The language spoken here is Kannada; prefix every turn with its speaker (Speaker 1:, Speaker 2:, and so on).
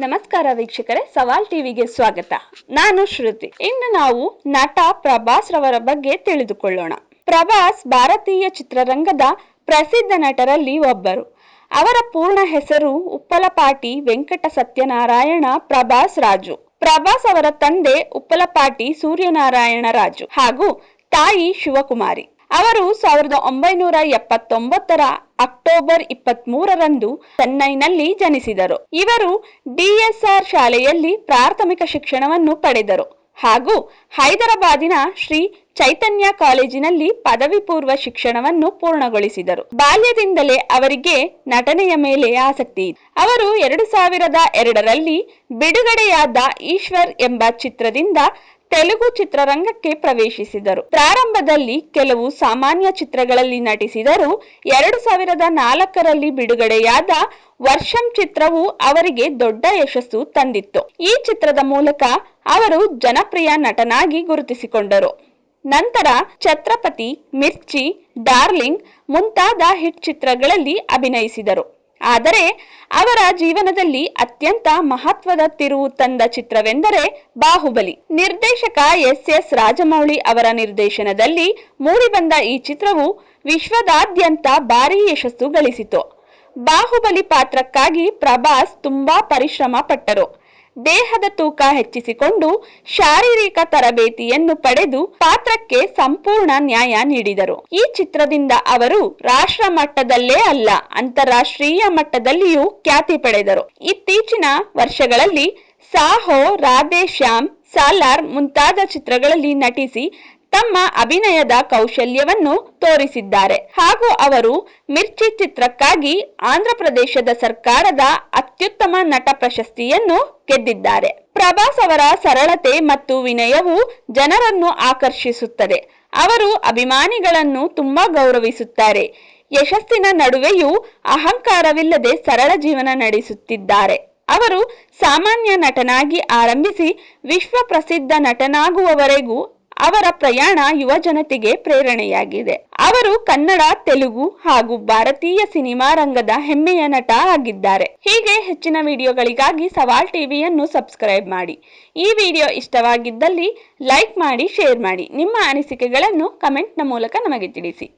Speaker 1: ನಮಸ್ಕಾರ ವೀಕ್ಷಕರೇ, ಸವಾಲ್ ಟಿವಿಗೆ ಸ್ವಾಗತ. ನಾನು ಶ್ರುತಿ. ಇಂದು ನಾವು ನಟ ಪ್ರಭಾಸ್ ರವರ ಬಗ್ಗೆ ತಿಳಿದುಕೊಳ್ಳೋಣ. ಪ್ರಭಾಸ್ ಭಾರತೀಯ ಚಿತ್ರರಂಗದ ಪ್ರಸಿದ್ಧ ನಟರಲ್ಲಿ ಒಬ್ಬರು. ಅವರ ಪೂರ್ಣ ಹೆಸರು ಉಪ್ಪಲಪಾಟಿ ವೆಂಕಟ ಸತ್ಯನಾರಾಯಣ ಪ್ರಭಾಸ್ ರಾಜು. ಪ್ರಭಾಸ್ ಅವರ ತಂದೆ ಉಪ್ಪಲಪಾಟಿ ಸೂರ್ಯನಾರಾಯಣ ರಾಜು ಹಾಗೂ ತಾಯಿ ಶಿವಕುಮಾರಿ. ಅವರು 1979 ಅಕ್ಟೋಬರ್ 23ರಂದು ಚೆನ್ನೈನಲ್ಲಿ ಜನಿಸಿದರು. ಇವರು DSR ಶಾಲೆಯಲ್ಲಿ ಪ್ರಾಥಮಿಕ ಶಿಕ್ಷಣವನ್ನು ಪಡೆದರು ಹಾಗೂ ಹೈದರಾಬಾದಿನ ಶ್ರೀ ಚೈತನ್ಯ ಕಾಲೇಜಿನಲ್ಲಿ ಪದವಿ ಪೂರ್ವ ಶಿಕ್ಷಣವನ್ನು ಪೂರ್ಣಗೊಳಿಸಿದರು. ಬಾಲ್ಯದಿಂದಲೇ ಅವರಿಗೆ ನಟನೆಯ ಮೇಲೆ ಆಸಕ್ತಿ ಇತ್ತು. ಅವರು 2002ರಲ್ಲಿ ಬಿಡುಗಡೆಯಾದ ಈಶ್ವರ್ ಎಂಬ ಚಿತ್ರದಿಂದ ತೆಲುಗು ಚಿತ್ರರಂಗಕ್ಕೆ ಪ್ರವೇಶಿಸಿದರು. ಪ್ರಾರಂಭದಲ್ಲಿ ಕೆಲವು ಸಾಮಾನ್ಯ ಚಿತ್ರಗಳಲ್ಲಿ ನಟಿಸಿದರು. 2004ರಲ್ಲಿ ಬಿಡುಗಡೆಯಾದ ವರ್ಷಂ ಚಿತ್ರವು ಅವರಿಗೆ ದೊಡ್ಡ ಯಶಸ್ಸು ತಂದಿತ್ತು. ಈ ಚಿತ್ರದ ಮೂಲಕ ಅವರು ಜನಪ್ರಿಯ ನಟನಾಗಿ ಗುರುತಿಸಿಕೊಂಡರು. ನಂತರ ಛತ್ರಪತಿ, ಮಿರ್ಚಿ, ಡಾರ್ಲಿಂಗ್ ಮುಂತಾದ ಹಿಟ್ ಚಿತ್ರಗಳಲ್ಲಿ ಅಭಿನಯಿಸಿದರು. ಆದರೆ ಅವರ ಜೀವನದಲ್ಲಿ ಅತ್ಯಂತ ಮಹತ್ವದ ತಿರುವು ತಂದ ಚಿತ್ರವೆಂದರೆ ಬಾಹುಬಲಿ. ನಿರ್ದೇಶಕ SS ರಾಜಮೌಳಿ ಅವರ ನಿರ್ದೇಶನದಲ್ಲಿ ಮೂಡಿಬಂದ ಈ ಚಿತ್ರವು ವಿಶ್ವದಾದ್ಯಂತ ಭಾರೀ ಯಶಸ್ಸು ಗಳಿಸಿತು. ಬಾಹುಬಲಿ ಪಾತ್ರಕ್ಕಾಗಿ ಪ್ರಭಾಸ್ ತುಂಬಾ ಪರಿಶ್ರಮ ಪಟ್ಟರು. ದೇಹದ ತೂಕ ಹೆಚ್ಚಿಸಿಕೊಂಡು ಶಾರೀರಿಕ ತರಬೇತಿಯನ್ನು ಪಡೆದು ಪಾತ್ರಕ್ಕೆ ಸಂಪೂರ್ಣ ನ್ಯಾಯ ನೀಡಿದರು. ಈ ಚಿತ್ರದಿಂದ ಅವರು ರಾಷ್ಟ್ರ ಮಟ್ಟದಲ್ಲೇ ಅಲ್ಲ, ಅಂತಾರಾಷ್ಟ್ರೀಯ ಮಟ್ಟದಲ್ಲಿಯೂ ಖ್ಯಾತಿ ಪಡೆದರು. ಇತ್ತೀಚಿನ ವರ್ಷಗಳಲ್ಲಿ ಸಾಹೋ, ರಾಧೆ ಶ್ಯಾಮ್, ಸಾಲಾರ್ ಮುಂತಾದ ಚಿತ್ರಗಳಲ್ಲಿ ನಟಿಸಿ ತಮ್ಮ ಅಭಿನಯದ ಕೌಶಲ್ಯವನ್ನು ತೋರಿಸಿದ್ದಾರೆ ಹಾಗೂ ಅವರು ಮಿರ್ಚಿ ಚಿತ್ರಕ್ಕಾಗಿ ಆಂಧ್ರಪ್ರದೇಶದ ಸರ್ಕಾರದ ಅತ್ಯುತ್ತಮ ನಟ ಪ್ರಶಸ್ತಿಯನ್ನು ಗೆದ್ದಿದ್ದಾರೆ. ಪ್ರಭಾಸ್ ಅವರ ಸರಳತೆ ಮತ್ತು ವಿನಯವು ಜನರನ್ನು ಆಕರ್ಷಿಸುತ್ತದೆ. ಅವರು ಅಭಿಮಾನಿಗಳನ್ನು ತುಂಬಾ ಗೌರವಿಸುತ್ತಾರೆ. ಯಶಸ್ಸಿನ ನಡುವೆಯೂ ಅಹಂಕಾರವಿಲ್ಲದೆ ಸರಳ ಜೀವನ ನಡೆಸುತ್ತಿದ್ದಾರೆ. ಅವರು ಸಾಮಾನ್ಯ ನಟನಾಗಿ ಆರಂಭಿಸಿ ವಿಶ್ವ ಪ್ರಸಿದ್ಧ ನಟನಾಗುವವರೆಗೂ ಅವರ ಪ್ರಯಾಣ ಯುವ ಜನತೆಗೆ ಪ್ರೇರಣೆಯಾಗಿದೆ. ಅವರು ಕನ್ನಡ, ತೆಲುಗು ಹಾಗೂ ಭಾರತೀಯ ಸಿನಿಮಾ ರಂಗದ ಹೆಮ್ಮೆಯ ನಟ ಆಗಿದ್ದಾರೆ. ಹೀಗೆ ಹೆಚ್ಚಿನ ವಿಡಿಯೋಗಳಿಗಾಗಿ ಸವಾಲ್ ಟಿವಿಯನ್ನು ಸಬ್ಸ್ಕ್ರೈಬ್ ಮಾಡಿ. ಈ ವಿಡಿಯೋ ಇಷ್ಟವಾಗಿದ್ದಲ್ಲಿ ಲೈಕ್ ಮಾಡಿ, ಶೇರ್ ಮಾಡಿ. ನಿಮ್ಮ ಅನಿಸಿಕೆಗಳನ್ನು ಕಮೆಂಟ್ನ ಮೂಲಕ ನಮಗೆ ತಿಳಿಸಿ.